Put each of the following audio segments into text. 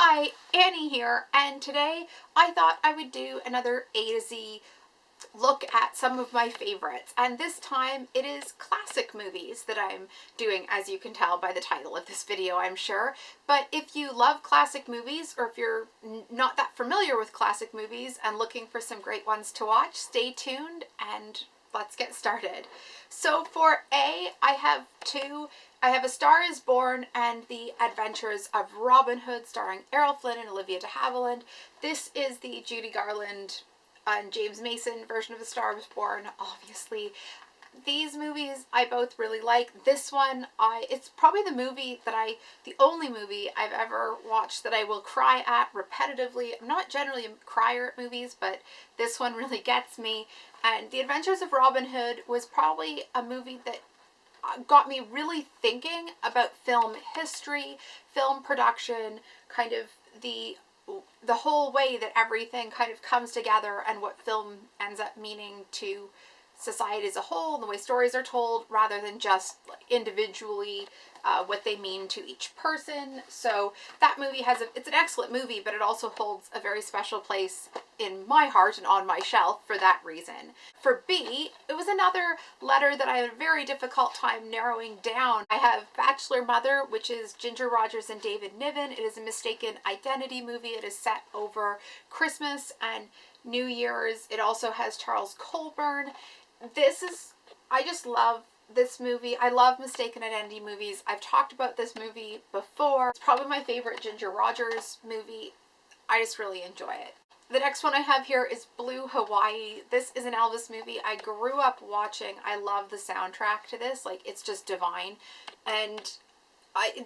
Hi, Annie here, and today I thought I would do another A to Z look at some of my favorites, and this time it is classic movies that I'm doing, as you can tell by the title of this video, I'm sure. But if you love classic movies, or if you're not that familiar with classic movies and looking for some great ones to watch, stay tuned and let's get started. So for A, I have two. I have A Star is Born and The Adventures of Robin Hood, starring Errol Flynn and Olivia de Havilland. This is the Judy Garland and James Mason version of A Star is Born, obviously. These movies I both really like. This one, it's probably the only movie I've ever watched that I will cry at repetitively. I'm not generally a crier at movies, but this one really gets me. And The Adventures of Robin Hood was probably a movie that got me really thinking about film history, film production, kind of the whole way that everything kind of comes together and what film ends up meaning to society as a whole, and the way stories are told rather than just individually what they mean to each person. So that movie it's an excellent movie, but it also holds a very special place in my heart and on my shelf for that reason. For B, it was another letter that I had a very difficult time narrowing down. I have Bachelor Mother, which is Ginger Rogers and David Niven. It is a mistaken identity movie. It is set over Christmas and New Year's. It also has Charles Colburn. I just love this movie. I love mistaken identity movies. I've talked about this movie before. It's probably my favorite Ginger Rogers movie. I just really enjoy it. The next one I have here is Blue Hawaii. This is an Elvis movie I grew up watching. I love the soundtrack to this. Like, it's just divine. And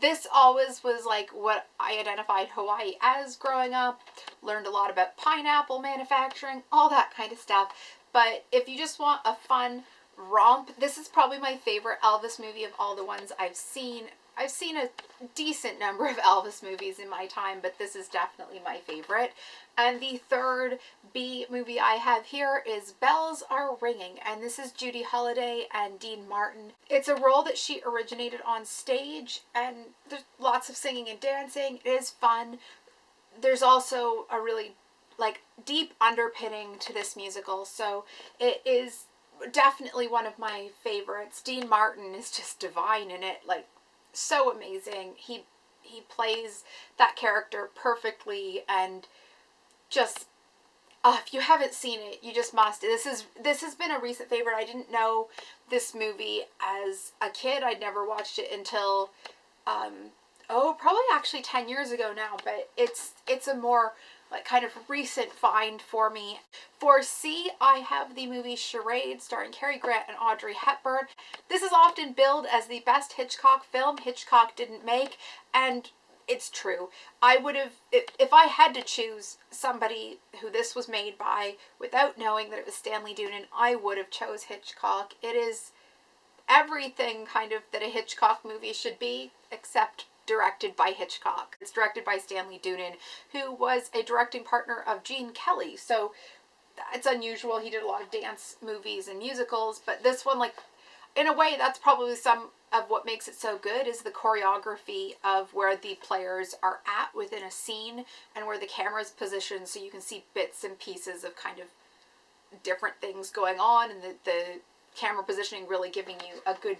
this always was like what I identified Hawaii as growing up. Learned a lot about pineapple manufacturing, all that kind of stuff. But if you just want a fun romp, this is probably my favorite Elvis movie of all the ones I've seen. I've seen a decent number of Elvis movies in my time, but this is definitely my favorite. And the third B movie I have here is Bells Are Ringing, and this is Judy Holliday and Dean Martin. It's a role that she originated on stage, and there's lots of singing and dancing. It is fun. There's also a really deep underpinning to this musical, so it is definitely one of my favorites. Dean Martin is just divine in it, like so amazing. He plays that character perfectly, and just if you haven't seen it, you just must. This has been a recent favorite. I didn't know this movie as a kid. I'd never watched it until probably actually 10 years ago now, but it's a more kind of recent find for me. For C, I have the movie Charade, starring Cary Grant and Audrey Hepburn. This is often billed as the best Hitchcock film Hitchcock didn't make, and it's true. I would have, if I had to choose somebody who this was made by without knowing that it was Stanley Donen, I would have chose Hitchcock. It is everything kind of that a Hitchcock movie should be, except directed by Hitchcock. It's directed by Stanley Donen, who was a directing partner of Gene Kelly, so it's unusual. He did a lot of dance movies and musicals, but this one, in a way, that's probably some of what makes it so good, is the choreography of where the players are at within a scene and where the camera is positioned, so you can see bits and pieces of kind of different things going on, and the camera positioning really giving you a good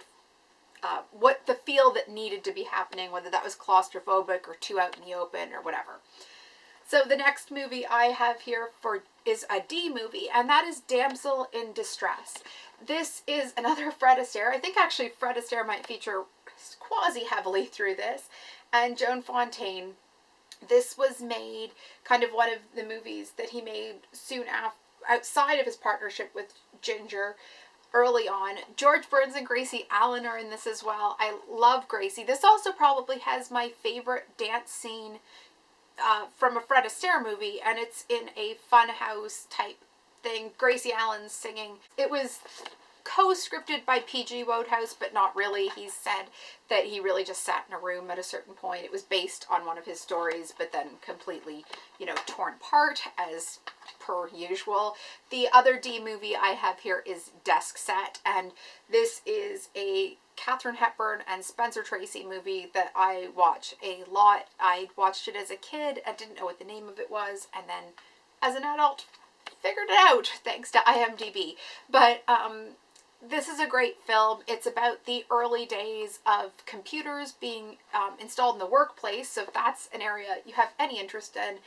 what the feel that needed to be happening, whether that was claustrophobic or too out in the open or whatever. So the next movie I have here is a D movie, and that is Damsel in Distress. This is another Fred Astaire. I think actually Fred Astaire might feature quasi-heavily through this, and Joan Fontaine. This was made kind of one of the movies that he made soon after, outside of his partnership with Ginger, early on. George Burns and Gracie Allen are in this as well. I love Gracie. This also probably has my favorite dance scene from a Fred Astaire movie, and it's in a funhouse type thing. Gracie Allen's singing. It was co-scripted by P.G. Wodehouse, but not really. He said that he really just sat in a room at a certain point. It was based on one of his stories, but then completely, you know, torn apart as per usual. The other D movie I have here is Desk Set, and this is a Katharine Hepburn and Spencer Tracy movie that I watch a lot. I watched it as a kid and didn't know what the name of it was, and then as an adult figured it out thanks to IMDb. But this is a great film. It's about the early days of computers being installed in the workplace, so if that's an area you have any interest in,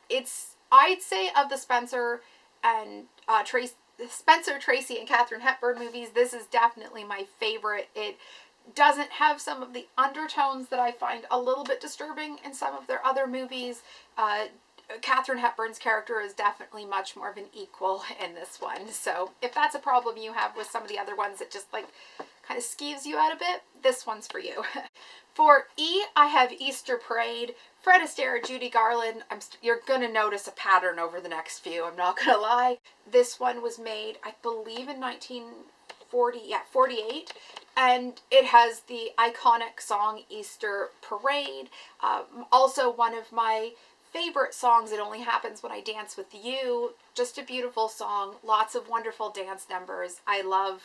it's, I'd say, of the Spencer Tracy and Katharine Hepburn movies, this is definitely my favorite. It doesn't have some of the undertones that I find a little bit disturbing in some of their other movies. Katharine Hepburn's character is definitely much more of an equal in this one. So if that's a problem you have with some of the other ones that just like kind of skeeves you out a bit, this one's for you. For E, I have Easter Parade. Fred Astaire, Judy Garland. You're going to notice a pattern over the next few, I'm not going to lie. This one was made, I believe, in 48. And it has the iconic song Easter Parade. Also one of my favorite songs, It Only Happens When I Dance With You. Just a beautiful song. Lots of wonderful dance numbers. I love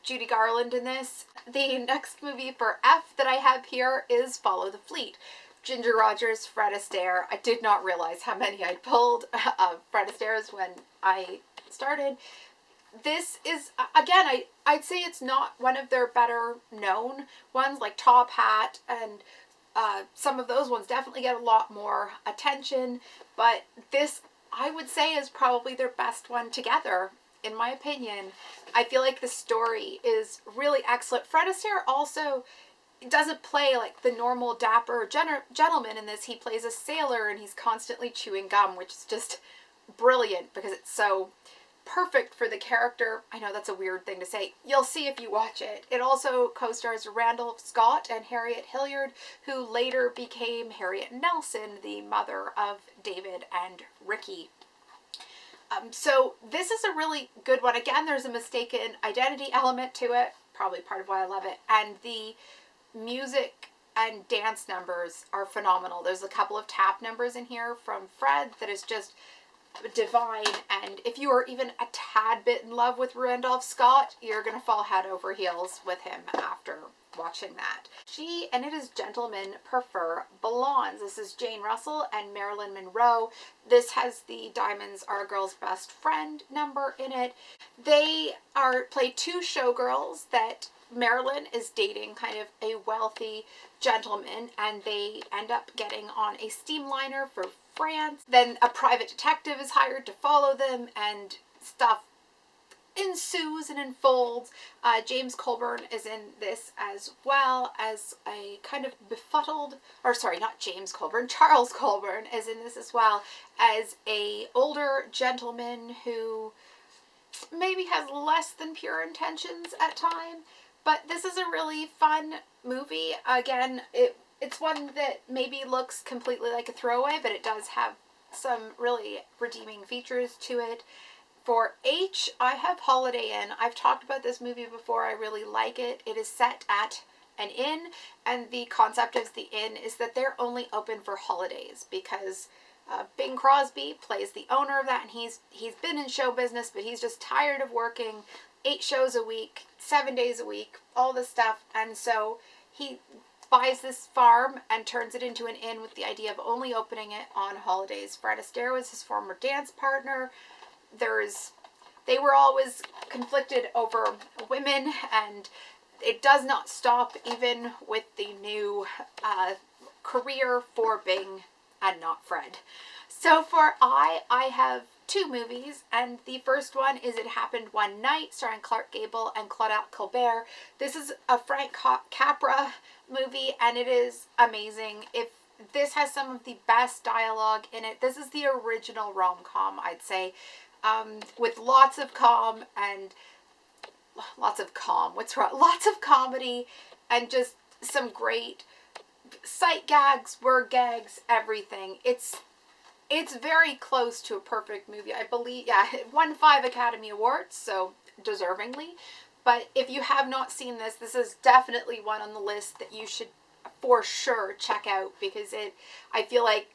Judy Garland in this. The next movie for F that I have here is Follow the Fleet. Ginger Rogers, Fred Astaire. I did not realize how many I'd pulled of Fred Astaire's when I started. This is, again, I'd say it's not one of their better known ones, like Top Hat, and some of those ones definitely get a lot more attention, but this, I would say, is probably their best one together, in my opinion. I feel like the story is really excellent. Fred Astaire also doesn't play like the normal dapper gentleman in this. He plays a sailor and he's constantly chewing gum, which is just brilliant because it's so perfect for the character. I know that's a weird thing to say. You'll see if you watch it. It also co-stars Randolph Scott and Harriet Hilliard, who later became Harriet Nelson, the mother of David and Ricky. So this is a really good one. Again, there's a mistaken identity element to it, probably part of why I love it, and the music and dance numbers are phenomenal. There's a couple of tap numbers in here from Fred that is just divine, and if you are even a tad bit in love with Randolph Scott, you're gonna fall head over heels with him after watching that. And it is Gentlemen Prefer Blondes. This is Jane Russell and Marilyn Monroe. This has the Diamonds Are a Girl's Best Friend number in it. They play two showgirls that Marilyn is dating kind of a wealthy gentleman, and they end up getting on a steamliner for France. Then a private detective is hired to follow them, and stuff ensues and unfolds. James Colburn is in this as well as a kind of befuddled, or sorry, not James Colburn, Charles Colburn is in this as well as a older gentleman who maybe has less than pure intentions at times. But this is a really fun movie. Again, it's one that maybe looks completely like a throwaway, but it does have some really redeeming features to it. For H, I have Holiday Inn. I've talked about this movie before. I really like it. It is set at an inn, and the concept of the inn is that they're only open for holidays because Bing Crosby plays the owner of that, and he's been in show business, but he's just tired of working 8 shows a week, 7 days a week, all this stuff, and so he buys this farm and turns it into an inn with the idea of only opening it on holidays. Fred Astaire was his former dance partner. They were always conflicted over women, and it does not stop even with the new career for Bing and not Fred. So for I have 2 movies, and the first one is It Happened One Night, starring Clark Gable and Claudette Colbert. This is a Frank Capra movie, and it is amazing. If this has some of the best dialogue in it, this is the original rom-com, I'd say, with lots of lots of comedy, and just some great sight gags, word gags, everything. It's very close to a perfect movie. I believe, yeah, it won 5 Academy Awards, so deservingly. But if you have not seen this, this is definitely one on the list that you should for sure check out, because I feel like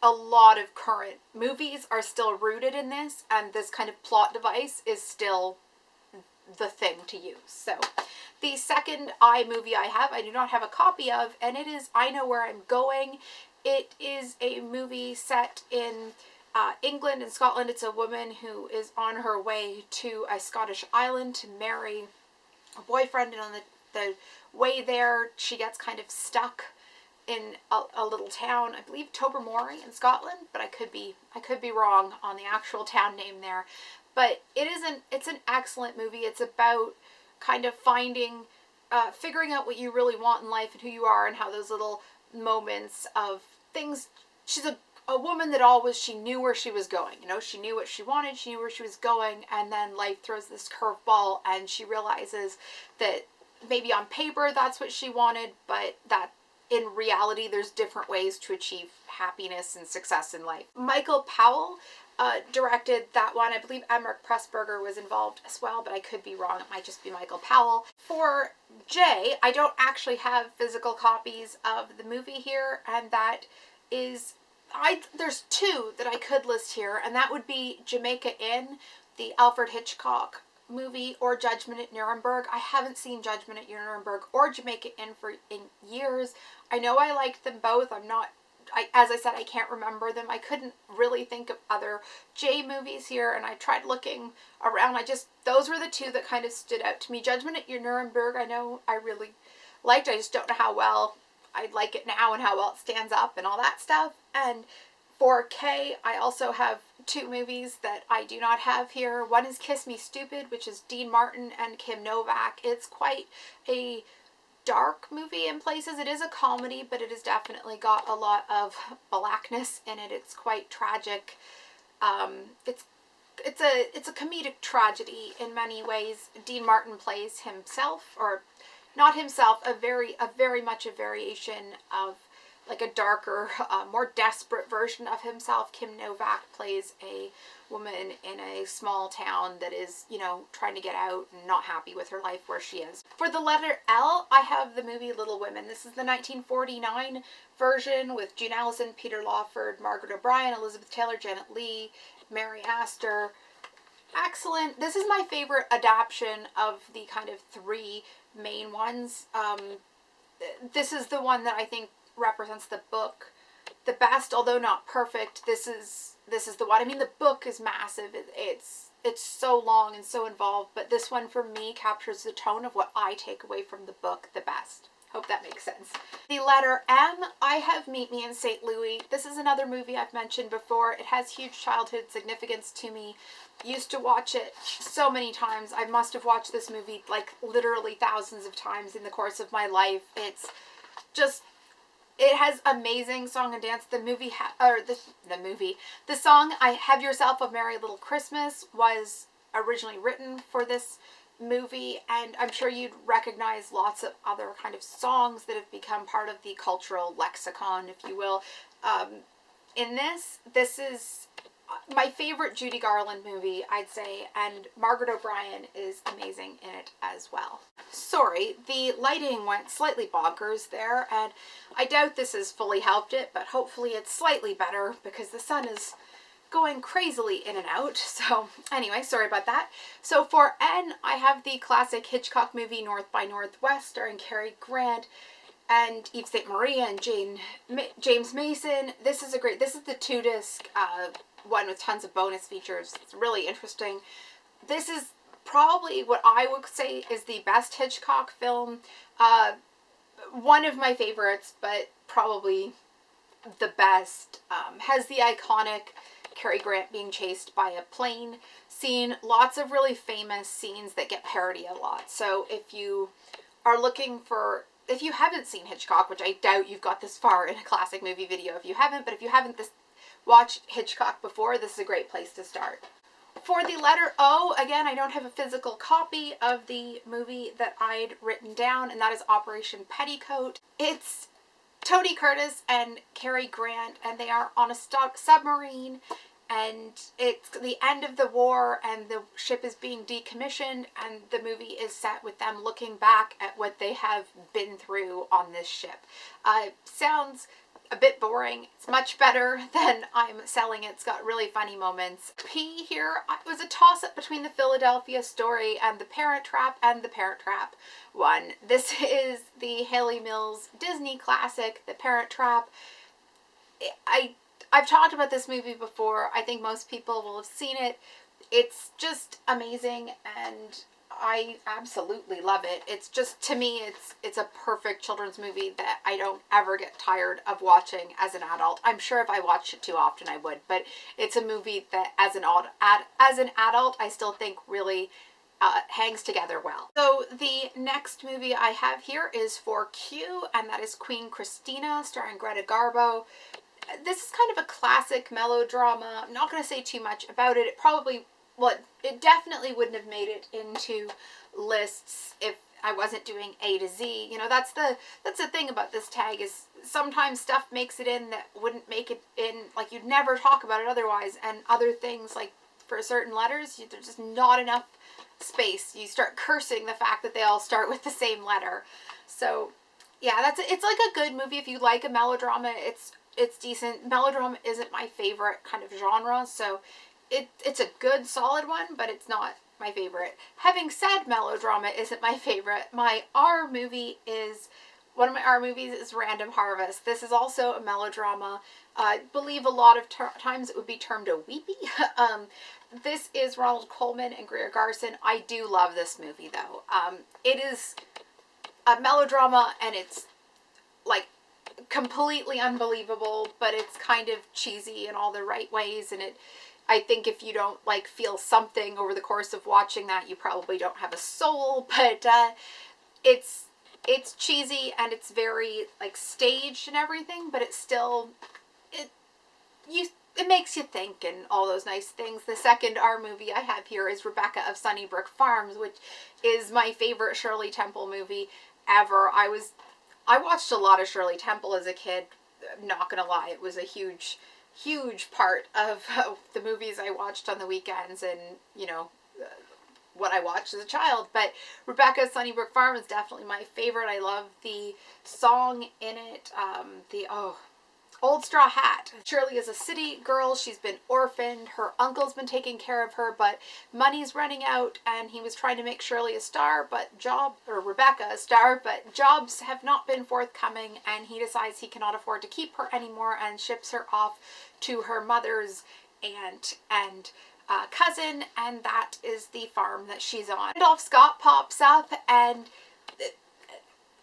a lot of current movies are still rooted in this, and this kind of plot device is still the thing to use. So the second movie I do not have a copy of, and it is I Know Where I'm Going. It is a movie set in England and Scotland. It's a woman who is on her way to a Scottish island to marry a boyfriend, and on the way there she gets kind of stuck in a little town, I believe Tobermory in Scotland, but I could be wrong on the actual town name there. But it's an excellent movie. It's about kind of figuring out what you really want in life and who you are, and how those little moments of things. She's a woman that she knew where she was going. You know, she knew what she wanted, she knew where she was going, and then life throws this curveball, and she realizes that maybe on paper that's what she wanted, but that in reality there's different ways to achieve happiness and success in life. Michael Powell directed that one. I believe Emmerich Pressburger was involved as well, but I could be wrong. It might just be Michael Powell. For Jay, I don't actually have physical copies of the movie here, and that is, there's two that I could list here, and that would be Jamaica Inn, the Alfred Hitchcock movie, or Judgment at Nuremberg. I haven't seen Judgment at Nuremberg or Jamaica Inn in years. I know I liked them both. As I said, I can't remember them. I couldn't really think of other J movies here, and I tried looking around. Those were the two that kind of stood out to me. Judgment at Nuremberg, I know I really liked. I just don't know how well I like it now and how well it stands up and all that stuff. And for K, I also have two movies that I do not have here. One is Kiss Me Stupid, which is Dean Martin and Kim Novak. It's quite a dark movie in places. It is a comedy, but it has definitely got a lot of blackness in it. It's quite tragic. It's a comedic tragedy in many ways. Dean Martin plays himself, or not himself, a very much a variation of like a darker, more desperate version of himself. Kim Novak plays a woman in a small town that is, you know, trying to get out and not happy with her life where she is. For the letter L, I have the movie Little Women. This is the 1949 version with June Allison, Peter Lawford, Margaret O'Brien, Elizabeth Taylor, Janet Leigh, Mary Astor. Excellent. This is my favorite adaptation of the kind of three main ones. This is the one that I think represents the book the best, although not perfect. This is the one. I mean, the book is massive. It's so long and so involved, but this one for me captures the tone of what I take away from the book the best. Hope that makes sense. The letter M, I have Meet Me in St. Louis. This is another movie I've mentioned before. It has huge childhood significance to me. Used to watch it so many times. I must have watched this movie like literally thousands of times in the course of my life. It's just, it has amazing song and dance. The song I Have Yourself a Merry Little Christmas was originally written for this movie, and I'm sure you'd recognize lots of other kind of songs that have become part of the cultural lexicon, if you will. In this is my favorite Judy Garland movie, I'd say, and Margaret O'Brien is amazing in it as well. Sorry, the lighting went slightly bonkers there, and I doubt this has fully helped it, but hopefully it's slightly better because the sun is going crazily in and out. So anyway, sorry about that. So for N, I have the classic Hitchcock movie North by Northwest, starring Cary Grant and Yves Saint Marie and James Mason. This is the 2-disc one with tons of bonus features. It's really interesting. This is probably what I would say is the best Hitchcock film. One of my favorites, but probably the best. Has the iconic Cary Grant being chased by a plane scene. Lots of really famous scenes that get parodied a lot. So if you are looking for, if you haven't seen Hitchcock, which I doubt you've got this far in a classic movie video if you haven't, but if you haven't watched Hitchcock before, this is a great place to start. For the letter O, again, I don't have a physical copy of the movie that I'd written down, and that is Operation Petticoat. It's Tony Curtis and Cary Grant, and they are on a submarine, and it's the end of the war and the ship is being decommissioned, and the movie is set with them looking back at what they have been through on this ship. Sounds a bit boring. It's much better than I'm selling it. It's got really funny moments. P here, it was a toss-up between the Philadelphia Story and the Parent Trap and the Parent Trap one. This is the Hayley Mills Disney classic, The Parent Trap. I've talked about this movie before. I think most people will have seen it. It's just amazing, and I absolutely love it. It's just, to me, it's a perfect children's movie that I don't ever get tired of watching as an adult. I'm sure if I watched it too often I would, but it's a movie that as an adult I still think really hangs together well. So the next movie I have here is for Q, and that is Queen Christina, starring Greta Garbo. This is kind of a classic melodrama. I'm not going to say too much about it. It definitely wouldn't have made it into lists if I wasn't doing A to Z. You know, that's the thing about this tag, is sometimes stuff makes it in that wouldn't make it in, like you'd never talk about it otherwise, and other things, like for certain letters, there's just not enough space. You start cursing the fact that they all start with the same letter. So yeah, it's like a good movie if you like a melodrama. It's decent. Melodrama isn't my favorite kind of genre, so it's a good, solid one, but it's not my favorite. Having said melodrama isn't my favorite, my R movie is, one of my R movies is Random Harvest. This is also a melodrama. I believe a lot of times it would be termed a weepy. This is Ronald Colman and Greer Garson. I do love this movie, though. It is a melodrama, and it's like completely unbelievable, but it's kind of cheesy in all the right ways, and I think if you don't like feel something over the course of watching that, you probably don't have a soul. But it's cheesy, and it's very like staged and everything, but it's still it makes you think and all those nice things. The second R movie I have here is Rebecca of Sunnybrook Farms, which is my favorite Shirley Temple movie ever. I watched a lot of Shirley Temple as a kid. I'm not gonna lie, it was a huge part of the movies I watched on the weekends, and you know, what I watched as a child. But Rebecca's Sunnybrook Farm is definitely my favorite. I love the song in it, Old Straw Hat. Shirley is a city girl. She's been orphaned. Her uncle's been taking care of her, but money's running out, and he was trying to make Shirley a star, Rebecca a star, but jobs have not been forthcoming, and he decides he cannot afford to keep her anymore and ships her off to her mother's aunt and cousin, and that is the farm that she's on. Randolph Scott pops up, and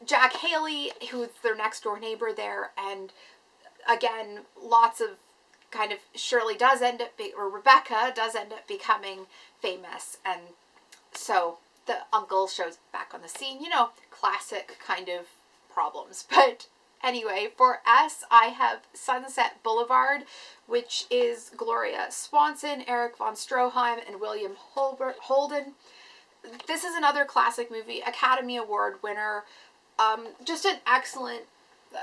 Jack Haley, who's their next door neighbor there, and again, lots of kind of Rebecca does end up becoming famous, and so the uncle shows back on the scene. You know, classic kind of problems. But anyway, for S, I have Sunset Boulevard, which is Gloria Swanson, Eric von Stroheim, and William Holden. This is another classic movie, Academy Award winner. Just an excellent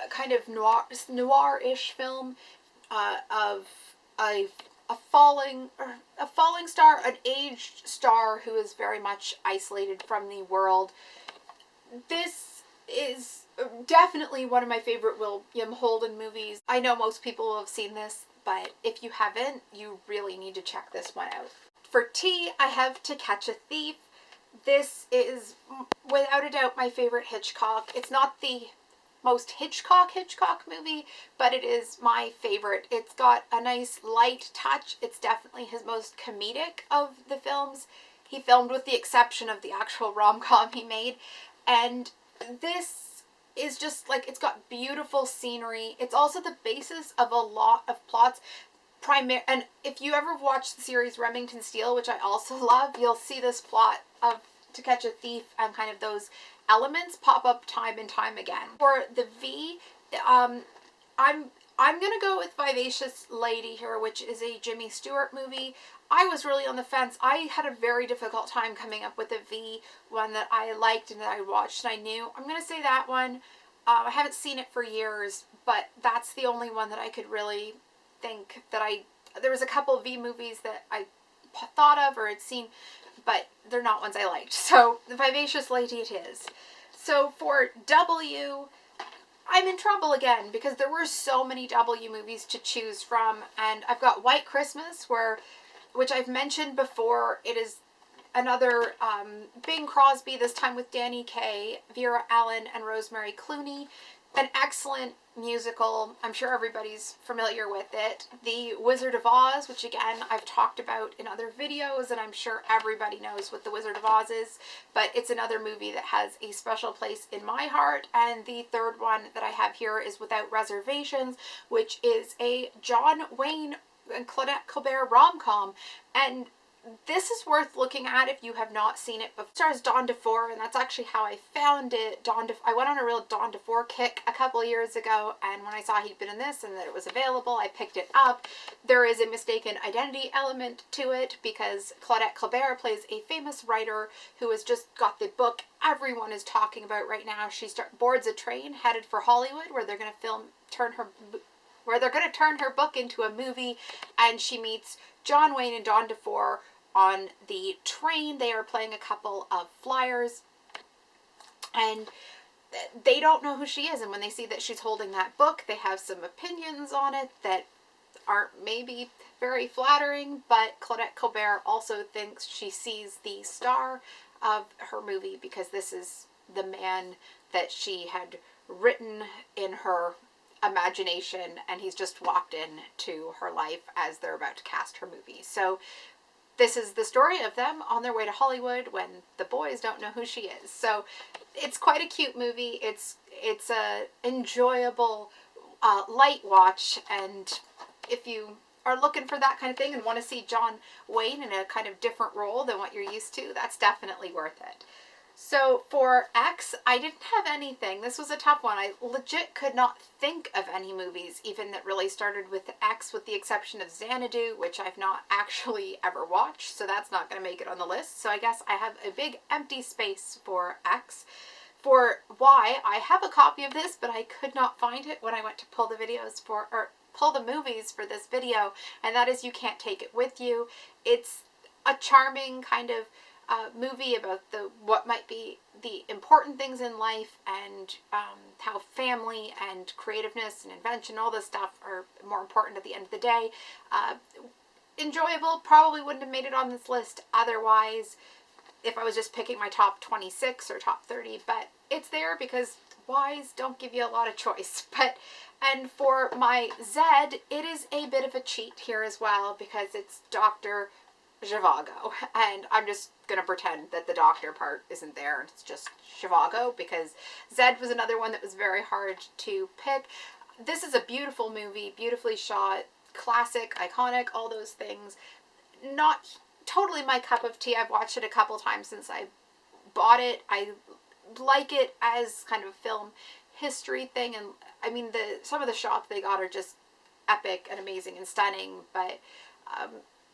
kind of noir-ish film of a falling star, an aged star who is very much isolated from the world. This is definitely one of my favorite William Holden movies. I know most people will have seen this, but if you haven't, you really need to check this one out. For T, I have To Catch a Thief. This is without a doubt my favorite Hitchcock. It's not the most Hitchcock movie, but it is my favorite. It's got a nice light touch. It's definitely his most comedic of the films he filmed, with the exception of the actual rom-com he made. And this is just like, it's got beautiful scenery. It's also the basis of a lot of plots. And if you ever watch the series Remington Steele, which I also love, you'll see this plot of To Catch a Thief and kind of those elements pop up time and time again. For the V, I'm gonna go with Vivacious Lady here, which is a Jimmy Stewart movie. I was really on the fence. I had a very difficult time coming up with a V, one that I liked and that I watched and I knew. I'm gonna say that one. I haven't seen it for years, but that's the only one that I could really think that I there was a couple V movies that I thought of or had seen, but they're not ones I liked. So the Vivacious Lady it is. So for W, I'm in trouble again because there were so many W movies to choose from, and I've got White Christmas, which I've mentioned before. It is another Bing Crosby, this time with Danny Kaye, Vera Allen, and Rosemary Clooney. An excellent musical. I'm sure everybody's familiar with it. The Wizard of Oz, which again I've talked about in other videos, and I'm sure everybody knows what the Wizard of Oz is, but it's another movie that has a special place in my heart. And the third one that I have here is Without Reservations, which is a John Wayne and Claudette Colbert rom-com, and this is worth looking at if you have not seen it. It stars Don DeFore, and that's actually how I found it. I went on a real Don DeFore kick a couple of years ago, and when I saw he'd been in this and that it was available, I picked it up. There is a mistaken identity element to it because Claudette Colbert plays a famous writer who has just got the book everyone is talking about right now. She boards a train headed for Hollywood, where they're going to turn her book into a movie, and she meets John Wayne and Don DeFore on the train. They are playing a couple of flyers, and they don't know who she is, and when they see that she's holding that book, they have some opinions on it that aren't maybe very flattering, but Claudette Colbert also thinks she sees the star of her movie because this is the man that she had written in her imagination, and he's just walked into her life as they're about to cast her movie. So this is the story of them on their way to Hollywood when the boys don't know who she is. So it's quite a cute movie. It's a enjoyable light watch, and if you are looking for that kind of thing and want to see John Wayne in a kind of different role than what you're used to, that's definitely worth it. So for X, I didn't have anything. This was a tough one. I legit could not think of any movies even that really started with X, with the exception of Xanadu, which I've not actually ever watched, so that's not going to make it on the list. So I guess I have a big empty space for X. For Y, I have a copy of this, but I could not find it when I went to pull the movies for this video, and that is You Can't Take It With You. It's a charming kind of movie about what might be the important things in life, and how family and creativeness and invention, all this stuff, are more important at the end of the day. Enjoyable. Probably wouldn't have made it on this list otherwise if I was just picking my top 26 or top 30, but it's there because Ys don't give you a lot of choice. And for my Z, it is a bit of a cheat here as well because it's Dr. Zhivago, and I'm just going to pretend that the doctor part isn't there, and it's just Zhivago, because Zed was another one that was very hard to pick. This is a beautiful movie, beautifully shot, classic, iconic, all those things. Not totally my cup of tea. I've watched it a couple times since I bought it. I like it as kind of a film history thing, and I mean, some of the shots they got are just epic and amazing and stunning, but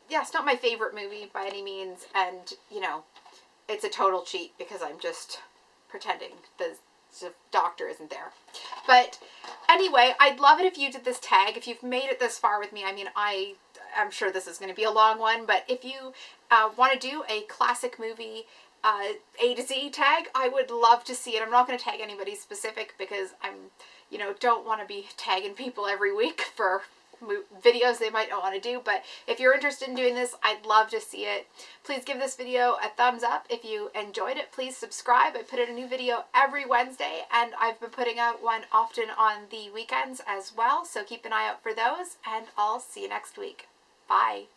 yeah, it's not my favorite movie by any means, and, you know, it's a total cheat because I'm just pretending the doctor isn't there. But anyway, I'd love it if you did this tag. If you've made it this far with me, I mean, I'm sure this is going to be a long one, but if you want to do a classic movie A to Z tag, I would love to see it. I'm not going to tag anybody specific because don't want to be tagging people every week for videos they might not want to do, but if you're interested in doing this, I'd love to see it. Please give this video a thumbs up if you enjoyed it. Please subscribe. I put out a new video every Wednesday, and I've been putting out one often on the weekends as well, so keep an eye out for those, and I'll see you next week. Bye.